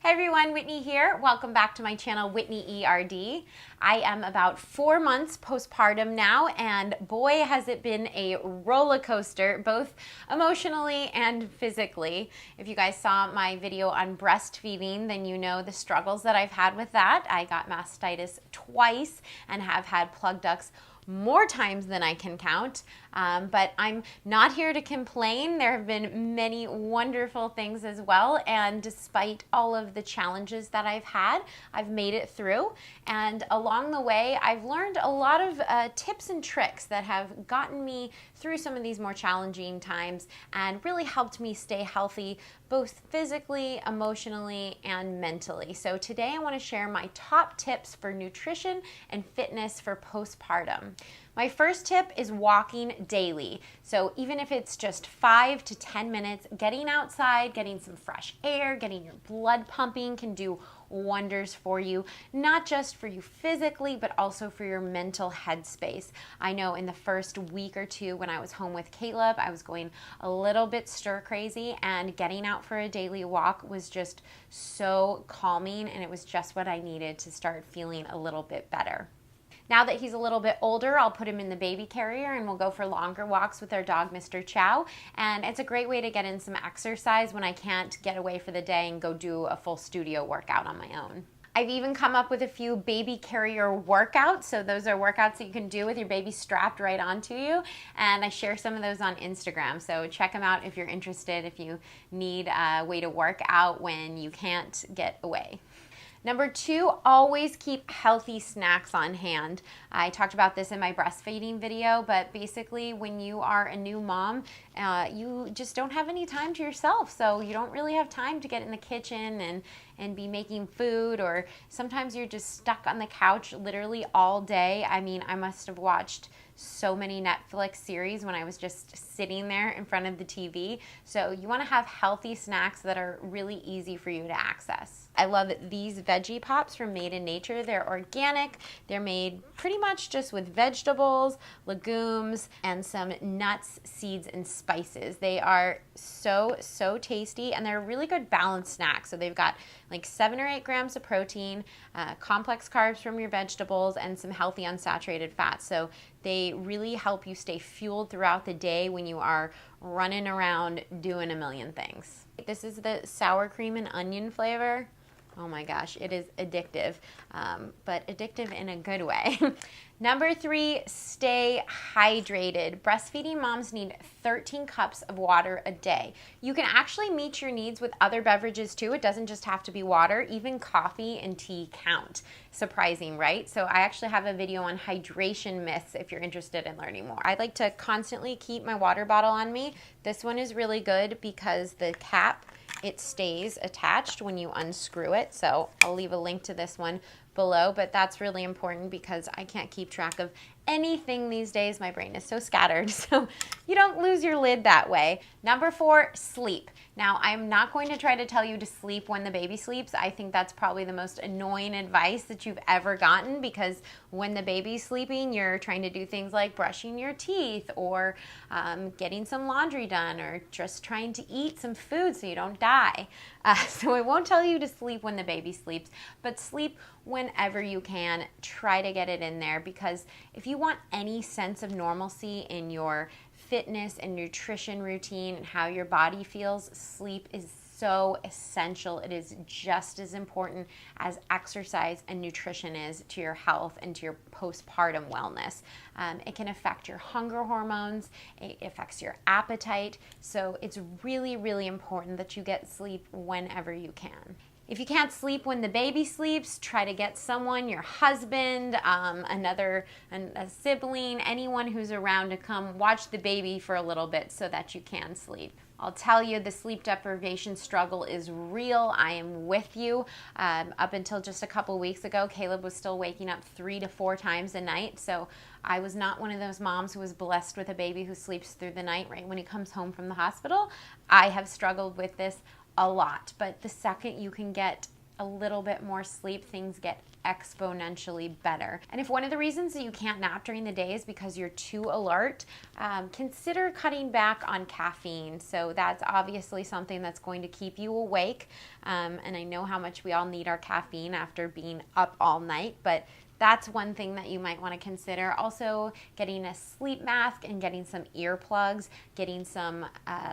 Hey everyone, Whitney here. Welcome back to my channel, Whitney ERD. I am about 4 months postpartum now, and boy has it been a roller coaster, both emotionally and physically. If you guys saw my video on breastfeeding, then you know the struggles that I've had with that. I got mastitis twice and have had plug ducts more times than I can count, but I'm not here to complain. There have been many wonderful things as well, and despite all of the challenges that I've had, I've made it through, and along the way I've learned a lot of tips and tricks that have gotten me through some of these more challenging times and really helped me stay healthy both physically, emotionally, and mentally. So today I want to share my top tips for nutrition and fitness for postpartum. My first tip is walking daily. So even if it's just 5 to 10 minutes, getting outside, getting some fresh air, getting your blood pumping can do wonders for you, not just for you physically, but also for your mental headspace. I know in the first week or two when I was home with Caleb, I was going a little bit stir crazy, and getting out for a daily walk was just so calming, and it was just what I needed to start feeling a little bit better. Now that he's a little bit older, I'll put him in the baby carrier and we'll go for longer walks with our dog, Mr. Chow. And it's a great way to get in some exercise when I can't get away for the day and go do a full studio workout on my own. I've even come up with a few baby carrier workouts. So those are workouts that you can do with your baby strapped right onto you. And I share some of those on Instagram. So check them out if you're interested, if you need a way to work out when you can't get away. Number 2, always keep healthy snacks on hand. I talked about this in my breastfeeding video, but basically when you are a new mom, you just don't have any time to yourself. So you don't really have time to get in the kitchen and be making food, or sometimes you're just stuck on the couch literally all day. I mean, I must have watched so many Netflix series when I was just sitting there in front of the TV. So you want to have healthy snacks that are really easy for you to access. I love these veggie pops from Made in Nature. They're organic. They're made pretty much just with vegetables, legumes, and some nuts, seeds, and spices. They are so tasty, and they're a really good balanced snack. So they've got like 7 or 8 grams of protein, complex carbs from your vegetables, and some healthy unsaturated fats. So they really help you stay fueled throughout the day when you are running around doing a million things. This is the sour cream and onion flavor. Oh my gosh, it is addictive, but addictive in a good way. Number 3, stay hydrated. Breastfeeding moms need 13 cups of water a day. You can actually meet your needs with other beverages too. It doesn't just have to be water. Even coffee and tea count. Surprising, right? So I actually have a video on hydration myths if you're interested in learning more. I like to constantly keep my water bottle on me. This one is really good because the cap, it stays attached when you unscrew it. So I'll leave a link to this one below, but that's really important because I can't keep track of anything these days. My brain is so scattered, so you don't lose your lid that way. Number 4, sleep. Now, I'm not going to try to tell you to sleep when the baby sleeps. I think that's probably the most annoying advice that you've ever gotten, because when the baby's sleeping, you're trying to do things like brushing your teeth or getting some laundry done or just trying to eat some food so you don't die. So I won't tell you to sleep when the baby sleeps, but sleep whenever you can. Try to get it in there, because if you want any sense of normalcy in your fitness and nutrition routine and how your body feels, sleep is so essential. It is just as important as exercise and nutrition is to your health and to your postpartum wellness. It can affect your hunger hormones, it affects your appetite, so it's really important that you get sleep whenever you can. If you can't sleep when the baby sleeps, try to get someone, your husband, a sibling, anyone who's around to come watch the baby for a little bit so that you can sleep. I'll tell you, the sleep deprivation struggle is real. I am with you. Up until just a couple weeks ago, Caleb was still waking up 3 to 4 times a night, so I was not one of those moms who was blessed with a baby who sleeps through the night right when he comes home from the hospital. I have struggled with this a lot, but the second you can get a little bit more sleep, things get exponentially better. And if one of the reasons that you can't nap during the day is because you're too alert, consider cutting back on caffeine. So that's obviously something that's going to keep you awake. And I know how much we all need our caffeine after being up all night, but that's one thing that you might want to consider. Also, getting a sleep mask and getting some earplugs, getting some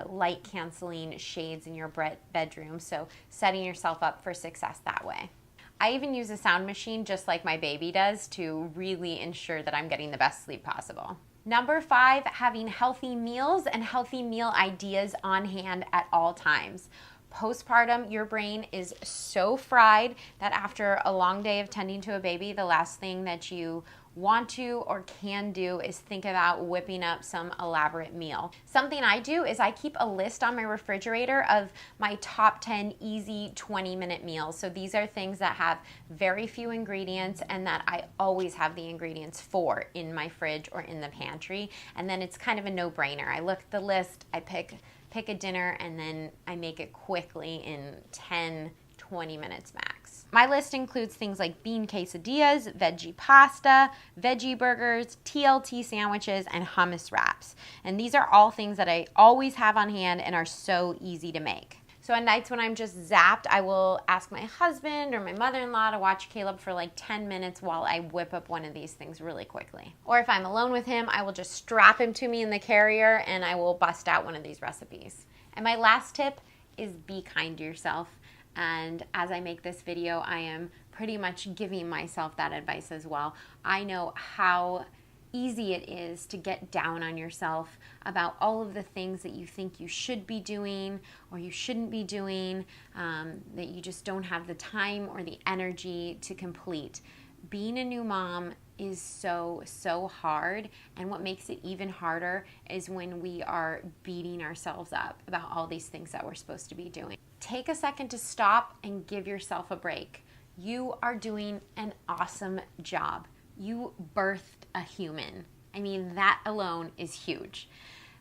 light canceling shades in your bedroom. So setting yourself up for success that way. I even use a sound machine just like my baby does to really ensure that I'm getting the best sleep possible. Number 5, having healthy meals and healthy meal ideas on hand at all times. Postpartum, your brain is so fried that after a long day of tending to a baby, the last thing that you want to or can do is think about whipping up some elaborate meal. Something I do is I keep a list on my refrigerator of my top 10 easy 20-minute meals. So these are things that have very few ingredients and that I always have the ingredients for in my fridge or in the pantry. And then it's kind of a no-brainer. I look at the list, I pick a dinner, and then I make it quickly in 10, 20 minutes max. My list includes things like bean quesadillas, veggie pasta, veggie burgers, TLT sandwiches, and hummus wraps. And these are all things that I always have on hand and are so easy to make. So on nights when I'm just zapped, I will ask my husband or my mother-in-law to watch Caleb for like 10 minutes while I whip up one of these things really quickly. Or if I'm alone with him, I will just strap him to me in the carrier and I will bust out one of these recipes. And my last tip is be kind to yourself. And as I make this video, I am pretty much giving myself that advice as well. I know how easy it is to get down on yourself about all of the things that you think you should be doing or you shouldn't be doing, that you just don't have the time or the energy to complete. Being a new mom is so hard, and what makes it even harder is when we are beating ourselves up about all these things that we're supposed to be doing. Take a second to stop and give yourself a break. You are doing an awesome job. You birthed a human. I mean, that alone is huge.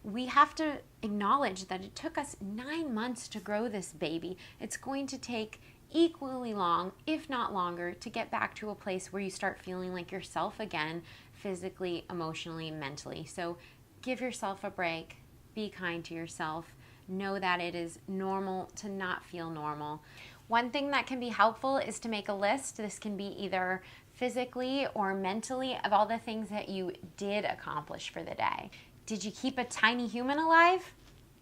We have to acknowledge that it took us 9 months to grow this baby. It's going to take equally long, if not longer, to get back to a place where you start feeling like yourself again, physically, emotionally, mentally. So give yourself a break. Be kind to yourself. Know that it is normal to not feel normal. One thing that can be helpful is to make a list. This can be either physically or mentally of all the things that you did accomplish for the day. Did you keep a tiny human alive?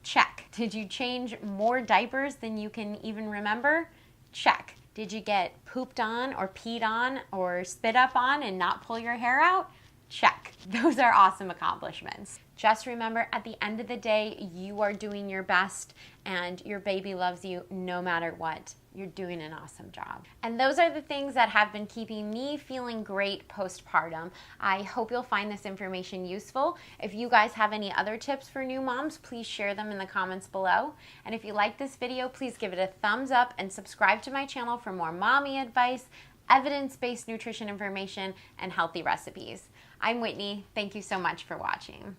Check. Did you change more diapers than you can even remember? Check. Did you get pooped on or peed on or spit up on and not pull your hair out? Check. Those are awesome accomplishments. Just remember, at the end of the day, you are doing your best and your baby loves you no matter what. You're doing an awesome job. And those are the things that have been keeping me feeling great postpartum. I hope you'll find this information useful. If you guys have any other tips for new moms, please share them in the comments below. And if you like this video, please give it a thumbs up and subscribe to my channel for more mommy advice, evidence-based nutrition information, and healthy recipes. I'm Whitney. Thank you so much for watching.